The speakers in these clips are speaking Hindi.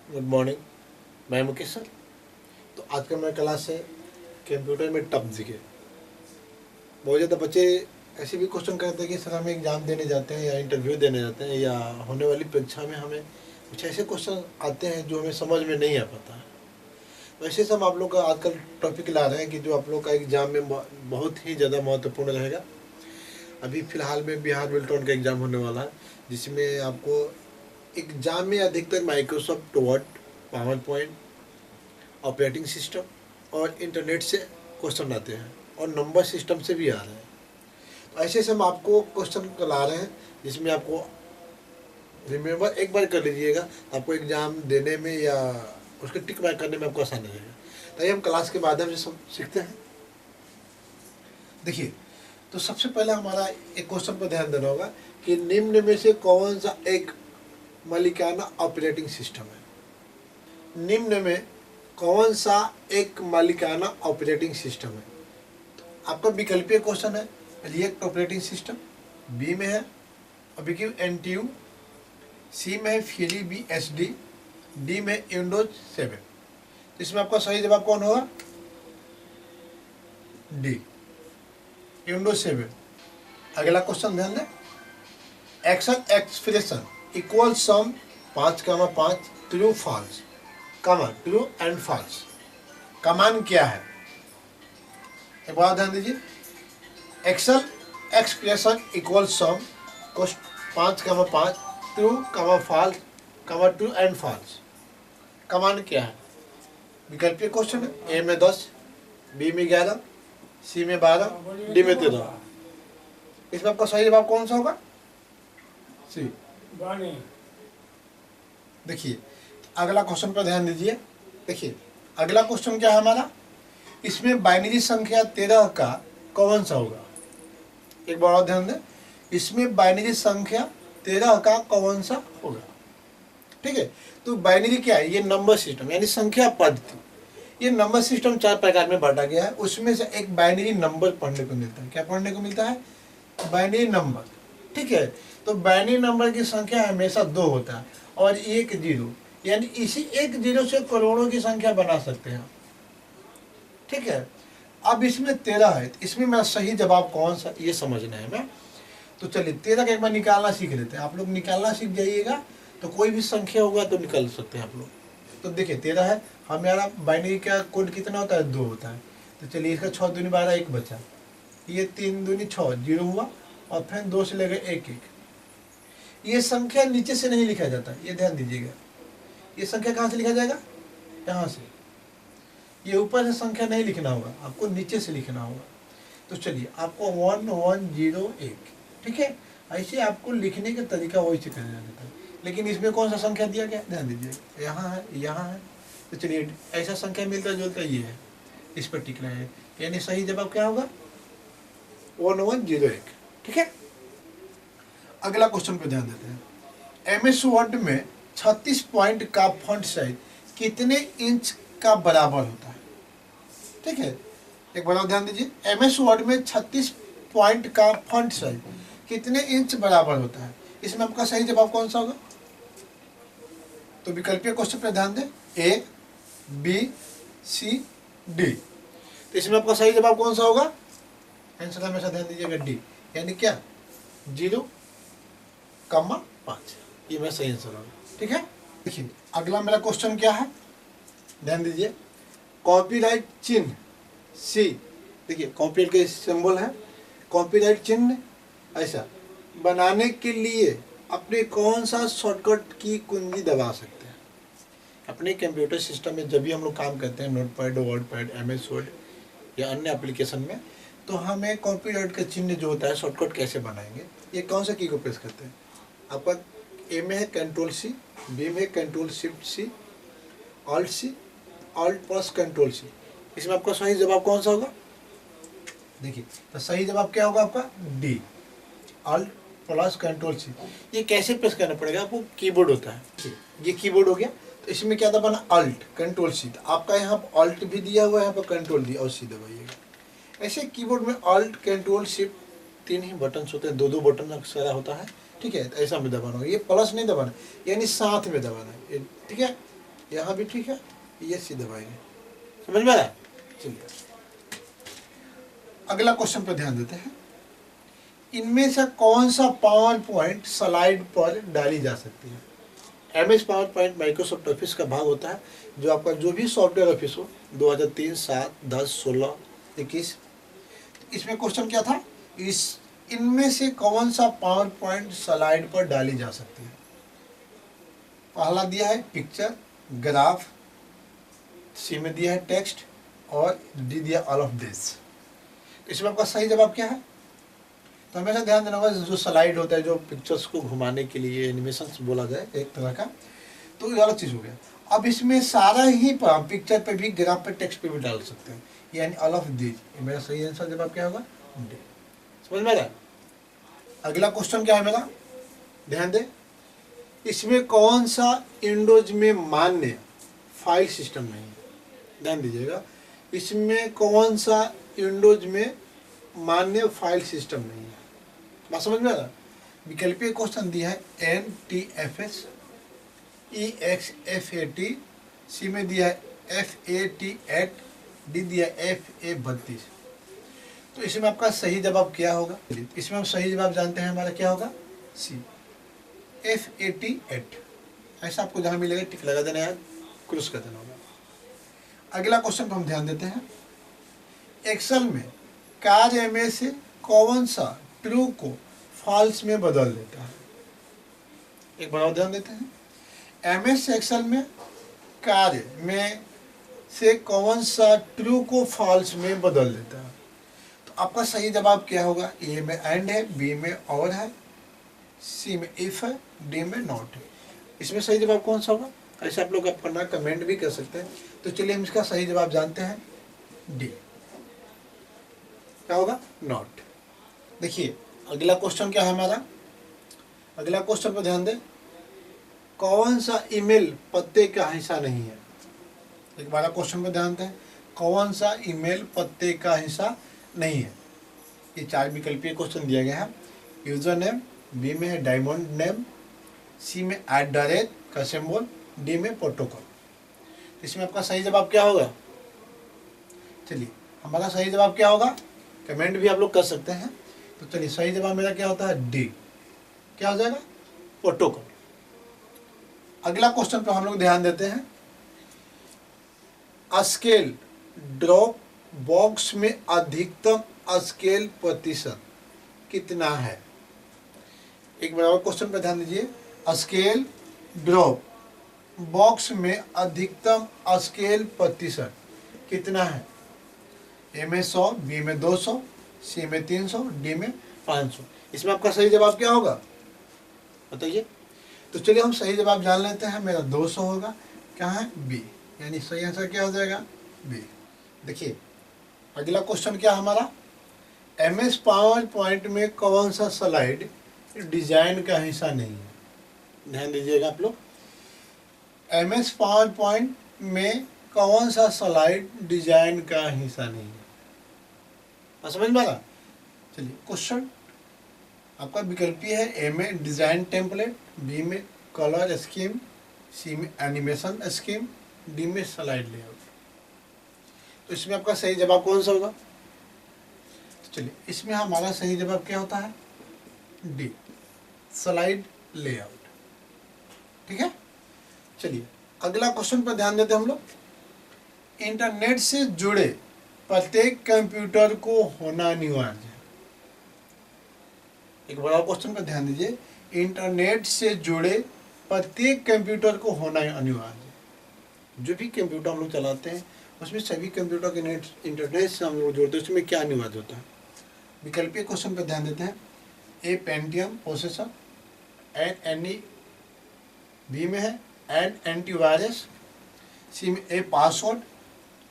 Good morning. मैं मुकेश सर। तो आज का मेरा क्लास है कंप्यूटर में टफ जीके। बहुत ज़्यादा बच्चे ऐसे भी क्वेश्चन करते हैं कि सर हमें एग्ज़ाम देने जाते हैं या इंटरव्यू देने जाते हैं या होने वाली परीक्षा में हमें कुछ ऐसे क्वेश्चन आते हैं जो हमें समझ में नहीं आ पाता है। वैसे सब आप लोग का आजकल टॉपिक ला रहे हैं कि जो आप लोग का एग्ज़ाम में बहुत ही ज़्यादा महत्वपूर्ण रहेगा। अभी फ़िलहाल में बिहार विल्टन का एग्ज़ाम होने वाला है, जिसमें आपको एग्ज़ाम में अधिकतर Microsoft word, power point, operating system और इंटरनेट से क्वेश्चन आते हैं और नंबर सिस्टम से भी आ रहे हैं। तो ऐसे से हम आपको क्वेश्चन ला रहे हैं जिसमें आपको रिमेम्बर एक बार कर लीजिएगा, आपको एग्ज़ाम देने में या उसके टिक मार्क करने में आपको आसानी रहेगा। तो हम क्लास के माध्यम से सब सीखते हैं। देखिए, तो सबसे पहले हमारा एक क्वेश्चन पर ध्यान देना होगा कि निम्न में से कौन सा एक मालिकाना ऑपरेटिंग सिस्टम है। निम्न में कौन सा एक मालिकाना ऑपरेटिंग सिस्टम है। तो आपका विकल्पीय क्वेश्चन है रिएक्ट ऑपरेटिंग सिस्टम, बी में है अबिक्यू एनटीयू, सी में है फ्यूरी बीएसडी, डी में विंडोज 7। इसमें आपका सही जवाब कौन होगा? D, Windows 7। अगला क्वेश्चन ध्यान दें, action expression equal sum 5,5 true false, true and false. Command क्या है? एक बार ध्यान दीजिए, Excel expression equal sum 5,5 true false, true and false. Command क्या है? विकल्पीय क्वेश्चन है, ए में 10, बी में 11, सी में 12, डी में 13। इसमें आपका सही जवाब कौन सा होगा? सी। देखिए, अगला क्वेश्चन पर ध्यान दीजिए। देखिए, अगला क्वेश्चन क्या है हमारा, इसमें बाइनरी संख्या 13 का कौन सा होगा? एक बार और ध्यान दें, इसमें बाइनरी संख्या 13 का कौन सा होगा? ठीक है, तो बाइनरी क्या है? ये नंबर सिस्टम यानी संख्या पद्धति। ये नंबर सिस्टम 4 प्रकार में बांटा गया है, उसमें से एक बाइनरी नंबर पढ़ने को मिलता है। क्या पढ़ने को मिलता है? Binary number. ठीक है, तो बाइनरी नंबर की संख्या हमेशा 2 होता है और 1 0, यानी इसी 1 0 से करोड़ों की संख्या बना सकते हैं। ठीक है, अब इसमें 13 है, इसमें मेरा सही जवाब कौन सा, ये समझना है मैं। तो चलिए 13 का एक बार निकालना सीख लेते हैं। आप लोग निकालना सीख जाइएगा तो कोई भी संख्या होगा तो निकाल सकते हैं आप लोग। तो देखिए 13 है, हमारा बाइनरी का कोड कितना होता है? 2 होता है। तो चलिए इसका 6 दूनी 12, 1 बचा, ये 3 दूनी 6, 0 हुआ और फिर 2 से लेकर 1 1। ये संख्या नीचे से नहीं लिखा जाता, ये ध्यान दीजिएगा। ये संख्या कहाँ से लिखा जाएगा? यहाँ से। ये ऊपर से संख्या नहीं लिखना होगा, आपको नीचे से लिखना होगा। तो चलिए आपको 1 1 0 1, ठीक है, ऐसे आपको लिखने का तरीका वही से करना जाता है। लेकिन इसमें कौन सा संख्या दिया गया? ध्यान दीजिए, यहाँ है, यहाँ है। तो चलिए ऐसा संख्या मिलता जुलता ये है, इस पर टिकना है, यानी सही जवाब क्या होगा? 1 1 0 1। ठीक है, अगला क्वेश्चन पे ध्यान देते हैं। MS वर्ड में 36 पॉइंट का फॉन्ट साइज कितने इंच का बराबर होता है? ठीक है, एक बार ध्यान दीजिए, MS वर्ड में 36 पॉइंट का फॉन्ट साइज कितने इंच बराबर होता है? इसमें आपका सही जवाब कौन सा होगा? तो विकल्पीय क्वेश्चन पे ध्यान दें, A, B, C, D। तो इसमें आपका सही जवाब कौन सा होगा? आंसर हमेशा ध्यान दीजिएगा D, यानी क्या? 0,5। ये मेरा सही आंसर होगा। ठीक है, देखिए अगला मेरा क्वेश्चन क्या है, ध्यान दीजिए। कॉपीराइट चिन्ह सी, देखिए कॉपीराइट के सिंबल है, कॉपीराइट चिन्ह ऐसा बनाने के लिए अपने कौन सा शॉर्टकट की कुंजी दबा सकते हैं? अपने कंप्यूटर सिस्टम में जब भी हम लोग काम करते हैं, नोटपैड, वर्डपैड, MS वर्ड या अन्य एप्लीकेशन में, तो हमें कॉपीराइट का चिन्ह जो होता है शॉर्टकट कैसे बनाएंगे? ये कौन सा की को प्रेस करते हैं? आपका ए में है कंट्रोल C, बी में control shift C, alt C, alt plus control C। इसमें आपका सही जवाब कौन सा होगा? देखिए, तो सही जवाब क्या होगा आपका? D, alt plus control C। ये कैसे प्रेस करना पड़ेगा? आपको कीबोर्ड होता है, ये कीबोर्ड हो गया, तो इसमें क्या दबाना? Alt control C। तो आपका यहाँ पर ऑल्ट भी दिया हुआ है, यहाँ पर कंट्रोल दिया और C दबाइएगा। ऐसे कीबोर्ड में ऑल्ट कंट्रोल शिफ्ट 3 ही बटन होते हैं, 2 बटन अक्सर होता है। ठीक है, ऐसा में दबाना होगा, ये प्लस नहीं दबाना, यानी साथ में दबाना है। ठीक है, यहाँ भी ठीक है, ये सी दबाएंगे। समझ में आया? चलिए अगला क्वेश्चन पर ध्यान देते हैं। इनमें से कौन सा पावर पॉइंट स्लाइड पर डाली जा सकती है? MS power point Microsoft office का भाग होता है, जो आपका जो भी सॉफ्टवेयर ऑफिस हो 2003, 7, 10, 16, 21। इसमें क्वेश्चन क्या था? इनमें से कौन सा पावर पॉइंट स्लाइड पर डाली जा सकती है? पहला दिया है पिक्चर, ग्राफ, सी में दिया है टेक्स्ट और डी दिया ऑल ऑफ दिस। इसमें आपका सही जवाब क्या है? तो हमेशा ध्यान देना होगा, जो स्लाइड होता है, जो पिक्चर्स को घुमाने के लिए एनिमेशन बोला जाए एक तरह का, तो ये अलग चीज़ हो गया। अब इसमें सारा ही पिक्चर पे भी, ग्राफ पे, टेक्स्ट पे भी डाल सकते हैं, यानी ऑल ऑफ दिस। मेरा सही आंसर जवाब क्या होगा? डी। समझ में आ रहा है? अगला क्वेश्चन क्या है मेरा, ध्यान दे। इसमें कौन सा विंडोज में मान्य फाइल सिस्टम नहीं है? ध्यान दीजिएगा, इसमें कौन सा विंडोज में मान्य फाइल सिस्टम नहीं है? बात समझ में आ रहा? विकल्पीय क्वेश्चन दिया है NTFS, EXFAT, सी में दिया है FAT8, डी दिया FA32। तो इसमें आपका सही जवाब क्या होगा? इसमें हम सही जवाब जानते हैं, हमारा क्या होगा? सी, FAT8। ऐसा आपको जहां मिलेगा टिक लगा देना है, क्रॉस कर देना होगा। अगला क्वेश्चन पर हम ध्यान देते हैं। एक्सेल में कार्य में से कौन सा ट्रू को फॉल्स में बदल देता है? एक बार और ध्यान देते हैं। MS एक्सेल में कार्य में से कौन सा ट्रू को फॉल्स में बदल देता है? तो आपका सही जवाब क्या होगा? ए में एंड है, बी में और है, सी में इफ है, डी में नॉट है। इसमें सही जवाब कौन सा होगा? ऐसे आप लोग अपना कमेंट भी कर सकते हैं। तो चलिए हम इसका सही जवाब जानते हैं, डी। क्या होगा? नॉट। देखिए अगला क्वेश्चन क्या है हमारा। अगला क्वेश्चन पर ध्यान दें। कौन सा ईमेल पते का हिस्सा नहीं है? एक बार क्वेश्चन पर ध्यान दें। कौन सा ईमेल पते का हिस्सा नहीं है? ये 4 विकल्पीय क्वेश्चन दिया गया है। यूजर नेम, बी में है डायमंड नेम, सी में @ का सिंबल, डी में प्रोटोकॉल। इसमें आपका सही जवाब क्या होगा? चलिए हमारा सही जवाब क्या होगा? कमेंट भी आप लोग कर सकते हैं। तो चलिए सही जवाब मेरा क्या होता है? डी। क्या हो जाएगा? प्रोटोकॉल। अगला क्वेश्चन पर हम लोग ध्यान देते हैं। स्केल ड्रॉप बॉक्स में अधिकतम स्केल प्रतिशत कितना है? एक बार और क्वेश्चन पर ध्यान दीजिए। स्केल ड्रॉप बॉक्स में अधिकतम स्केल प्रतिशत कितना है? ए में 100, बी में 200, सी में 300, डी में 500। इसमें आपका सही जवाब क्या होगा? बताइए। तो चलिए हम सही जवाब जान लेते हैं। मेरा 200 होगा। क्या है? बी, यानी सही आंसर क्या हो जाएगा? बी। देखिए अगला क्वेश्चन क्या हमारा। MS पावर पॉइंट में कौन सा स्लाइड डिजाइन का हिस्सा नहीं है? ध्यान दीजिएगा आप लोग। MS पावर पॉइंट में कौन सा स्लाइड डिजाइन का हिस्सा नहीं है? समझ में आ रहा? चलिए क्वेश्चन आपका विकल्पीय है। ए में डिजाइन टेम्पलेट, बी में कलर स्कीम, सी में एनिमेशन स्कीम, डी में स्लाइड लेआउट। तो इसमें आपका सही जवाब कौन सा होगा? तो चलिए इसमें हमारा सही जवाब क्या होता है? D, slide layout. ठीक है। चलिए अगला क्वेश्चन पर ध्यान देते हैं हम लोग। इंटरनेट से जुड़े प्रत्येक कंप्यूटर को होना अनिवार्य है। एक बड़ा क्वेश्चन पर ध्यान दीजिए। इंटरनेट से जुड़े प्रत्येक कंप्यूटर को होना अनिवार्य है। जो भी कंप्यूटर हम लोग चलाते हैं उसमें सभी कंप्यूटर के इंटरनेट से हम लोग जोड़ते हैं, उसमें क्या अनिवार्य होता है? विकल्पीय क्वेश्चन पर ध्यान देते हैं। ए पेंटियम प्रोसेसर, NE, बी में है एंटीवायरस, सी में ए पासवर्ड,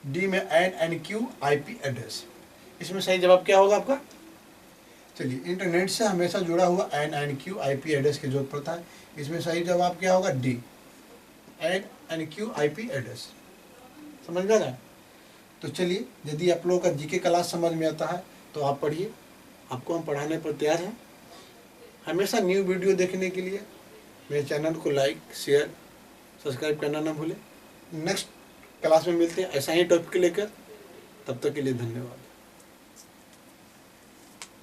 डी में NQ IP एड्रेस। इसमें सही जवाब क्या होगा आपका? चलिए इंटरनेट से हमेशा जुड़ा हुआ NQ IP एड्रेस की जरूरत पड़ता है। इसमें सही जवाब क्या होगा? D, NQ IP address. समझ में आ रहा है? तो चलिए यदि आप लोगों का जीके क्लास समझ में आता है तो आप पढ़िए, आपको हम पढ़ाने पर तैयार हैं। हमेशा न्यू वीडियो देखने के लिए मेरे चैनल को लाइक, शेयर, सब्सक्राइब करना ना भूलें। नेक्स्ट क्लास में मिलते हैं ऐसा ही टॉपिक लेकर। तब तक के लिए धन्यवाद।